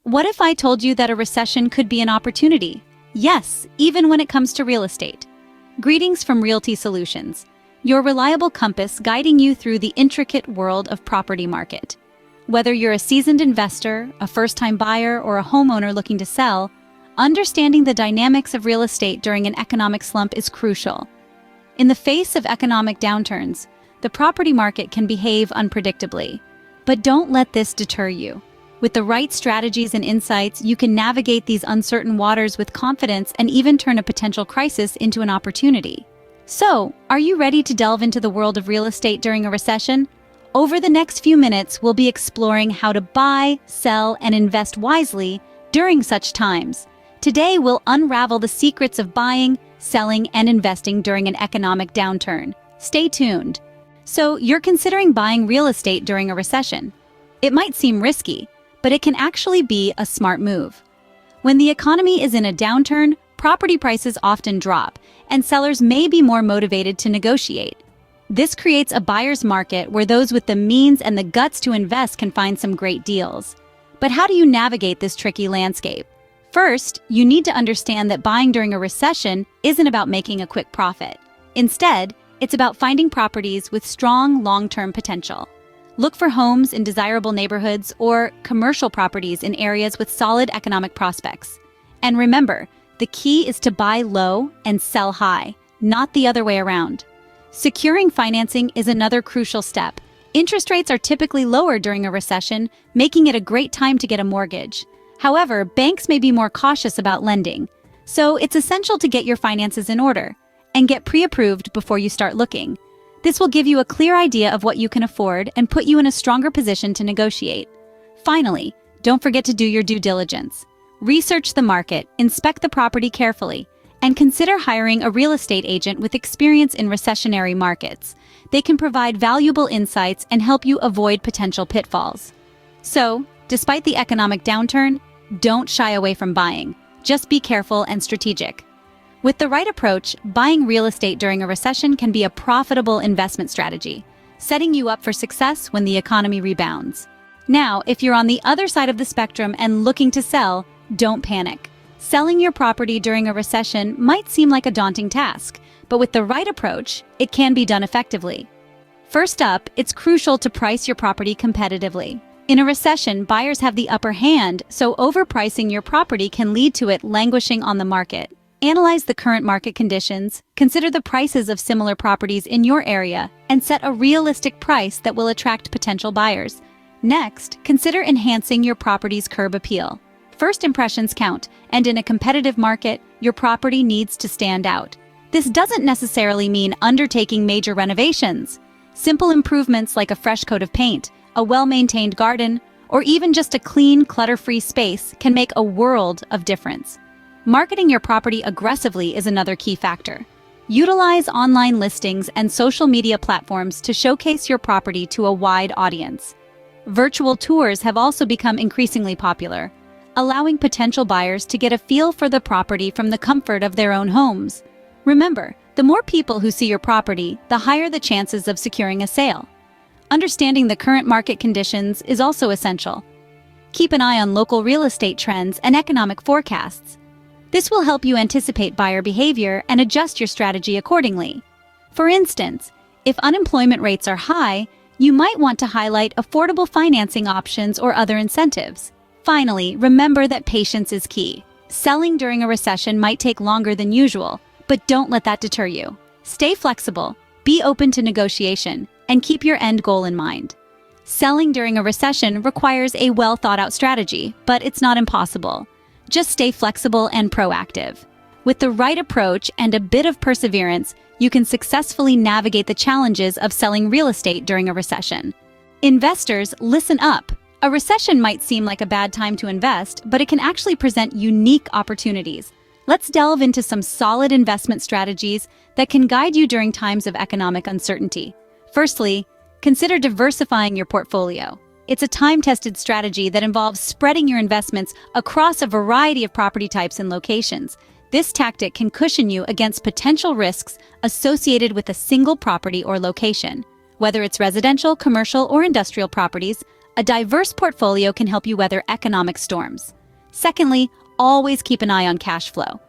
What if I told you that a recession could be an opportunity? Yes, even when it comes to real estate. Greetings from Realty Solutions, your reliable compass guiding you through the intricate world of property market. Whether you're a seasoned investor, a first-time buyer, or a homeowner looking to sell, understanding the dynamics of real estate during an economic slump is crucial. In the face of economic downturns, the property market can behave unpredictably. But don't let this deter you. With the right strategies and insights, you can navigate these uncertain waters with confidence and even turn a potential crisis into an opportunity. So, are you ready to delve into the world of real estate during a recession? Over the next few minutes, we'll be exploring how to buy, sell, and invest wisely during such times. Today, we'll unravel the secrets of buying, selling, and investing during an economic downturn. Stay tuned. So, you're considering buying real estate during a recession. It might seem risky, but it can actually be a smart move. When the economy is in a downturn, property prices often drop, and sellers may be more motivated to negotiate. This creates a buyer's market where those with the means and the guts to invest can find some great deals. But how do you navigate this tricky landscape? First, you need to understand that buying during a recession isn't about making a quick profit. Instead, it's about finding properties with strong long-term potential. Look for homes in desirable neighborhoods or commercial properties in areas with solid economic prospects. And remember, the key is to buy low and sell high, not the other way around. Securing financing is another crucial step. Interest rates are typically lower during a recession, making it a great time to get a mortgage. However, banks may be more cautious about lending, so it's essential to get your finances in order and get pre-approved before you start looking. This will give you a clear idea of what you can afford and put you in a stronger position to negotiate. Finally, don't forget to do your due diligence. Research the market, inspect the property carefully, and consider hiring a real estate agent with experience in recessionary markets. They can provide valuable insights and help you avoid potential pitfalls. So, despite the economic downturn, don't shy away from buying. Just be careful and strategic. With the right approach, buying real estate during a recession can be a profitable investment strategy, setting you up for success when the economy rebounds. Now, if you're on the other side of the spectrum and looking to sell, don't panic. Selling your property during a recession might seem like a daunting task, but with the right approach, it can be done effectively. First up, it's crucial to price your property competitively. In a recession, buyers have the upper hand, so overpricing your property can lead to it languishing on the market. Analyze the current market conditions, consider the prices of similar properties in your area, and set a realistic price that will attract potential buyers. Next, consider enhancing your property's curb appeal. First impressions count, and in a competitive market, your property needs to stand out. This doesn't necessarily mean undertaking major renovations. Simple improvements like a fresh coat of paint, a well-maintained garden, or even just a clean, clutter-free space can make a world of difference. Marketing your property aggressively is another key factor. Utilize online listings and social media platforms to showcase your property to a wide audience. Virtual tours have also become increasingly popular, allowing potential buyers to get a feel for the property from the comfort of their own homes. Remember, the more people who see your property, the higher the chances of securing a sale. Understanding the current market conditions is also essential. Keep an eye on local real estate trends and economic forecasts. This will help you anticipate buyer behavior and adjust your strategy accordingly. For instance, if unemployment rates are high, you might want to highlight affordable financing options or other incentives. Finally, remember that patience is key. Selling during a recession might take longer than usual, but don't let that deter you. Stay flexible, be open to negotiation, and keep your end goal in mind. Selling during a recession requires a well-thought-out strategy, but it's not impossible. Just stay flexible and proactive. With the right approach and a bit of perseverance, you can successfully navigate the challenges of selling real estate during a recession. Investors, listen up. A recession might seem like a bad time to invest, but it can actually present unique opportunities. Let's delve into some solid investment strategies that can guide you during times of economic uncertainty. Firstly, consider diversifying your portfolio. It's a time-tested strategy that involves spreading your investments across a variety of property types and locations. This tactic can cushion you against potential risks associated with a single property or location. Whether it's residential, commercial, or industrial properties, A diverse portfolio can help you weather economic storms. Secondly, always keep an eye on cash flow.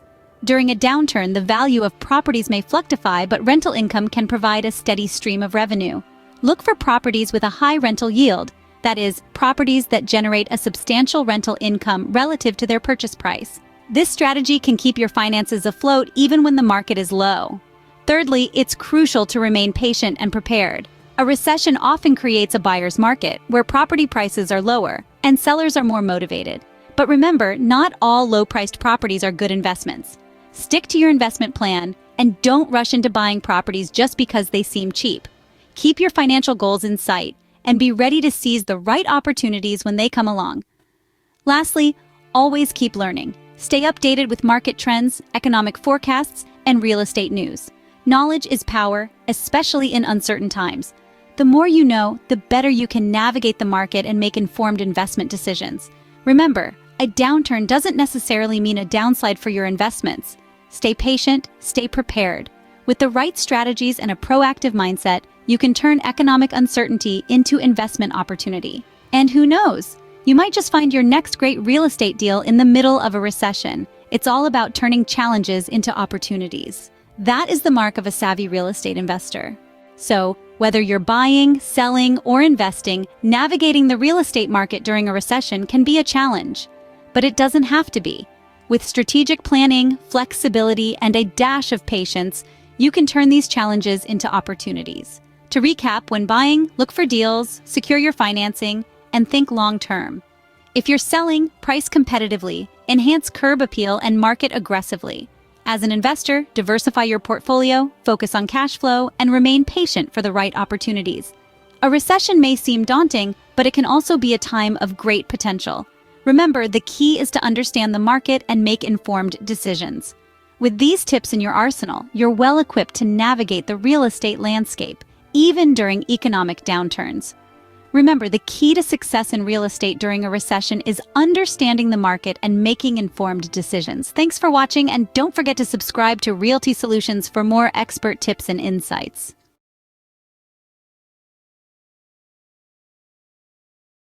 During a downturn, the value of properties may fluctuate, but rental income can provide a steady stream of revenue. Look for properties with a high rental yield, that is, properties that generate a substantial rental income relative to their purchase price. This strategy can keep your finances afloat even when the market is low. Thirdly, it's crucial to remain patient and prepared. A recession often creates a buyer's market, where property prices are lower and sellers are more motivated. But remember, not all low-priced properties are good investments. Stick to your investment plan and don't rush into buying properties just because they seem cheap. Keep your financial goals in sight and be ready to seize the right opportunities when they come along. Lastly, always keep learning. Stay updated with market trends, economic forecasts, and real estate news. Knowledge is power, especially in uncertain times. The more you know, the better you can navigate the market and make informed investment decisions. Remember, a downturn doesn't necessarily mean a downside for your investments. Stay patient, stay prepared. With the right strategies and a proactive mindset, you can turn economic uncertainty into investment opportunity. And who knows? You might just find your next great real estate deal in the middle of a recession. It's all about turning challenges into opportunities. That is the mark of a savvy real estate investor. So, whether you're buying, selling, or investing, navigating the real estate market during a recession can be a challenge. But it doesn't have to be. With strategic planning, flexibility, and a dash of patience, you can turn these challenges into opportunities. To recap, when buying, look for deals, secure your financing, and think long-term. If you're selling, price competitively, enhance curb appeal, and market aggressively. As an investor, diversify your portfolio, focus on cash flow, and remain patient for the right opportunities. A recession may seem daunting, but it can also be a time of great potential. Remember, the key is to understand the market and make informed decisions. With these tips in your arsenal, you're well equipped to navigate the real estate landscape, even during economic downturns. Remember, the key to success in real estate during a recession is understanding the market and making informed decisions. Thanks for watching, and don't forget to subscribe to Realty Solutions for more expert tips and insights.